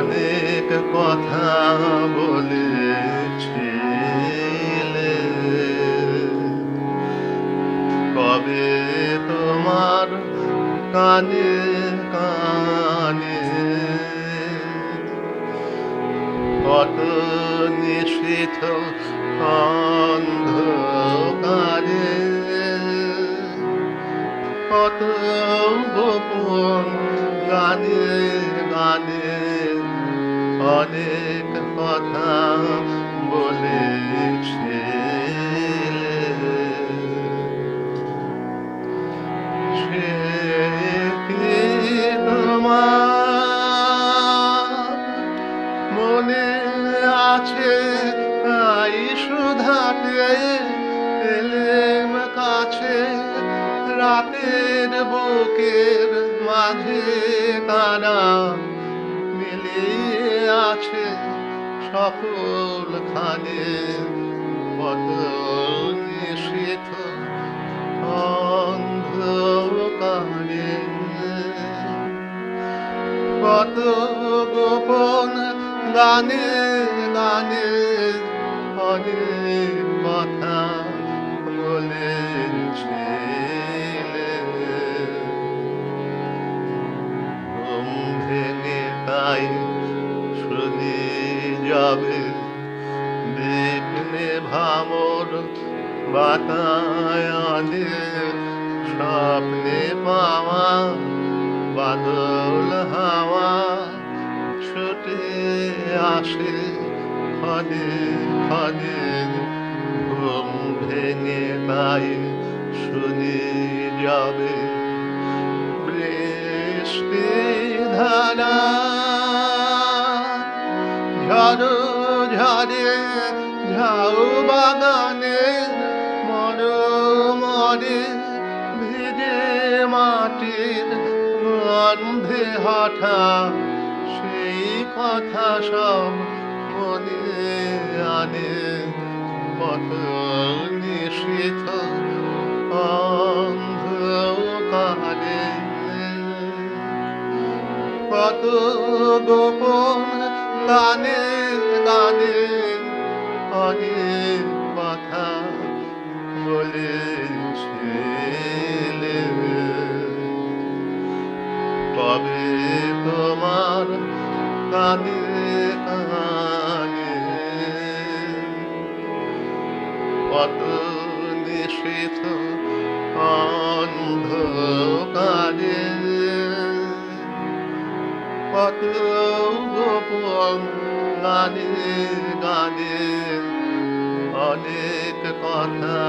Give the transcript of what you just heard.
অনেক কথা বলেছিলে, কবে তোমার কানে কানে কত নিশীথ অন্ধকারে কত গোপন গানে গানে অনেক কথা বলেছিলে। সে কি তোমার মনে আছে? তাই সুধাতে এলেম কাছে, রাতের বুকের মাঝে তারা মিলিয়ে আছে সকল খানে। কত নিশীথ অন্ধকারে কত গোপন গানে গানে অনেক কথা বলেছিলে। ঘুম ভেঙে তাই শুনি যাবে বিঘ্নে ভামর বাতায়নে, স্বপ্নে পাওয়া বাদল হাওয়া ছুটে আসে ক্ষণে ক্ষণে। ঘুম ভেঙে তাই শুনি যাবে বৃষ্টি ধারা ঝড়ো ঝড়ে ঝাউ বাগানে মরে ভিজে মাটির গন্ধে হঠাৎ সেই কথা সব মনে আনে। কত নিশীথ অন্ধকারে কত গোপন গানে গানে অনেক কথা বলেছিলে। কবে তোমার কানে কানে কত নিশীথ অন্ধকারে কত গোপন গানে গানে অনেক কথা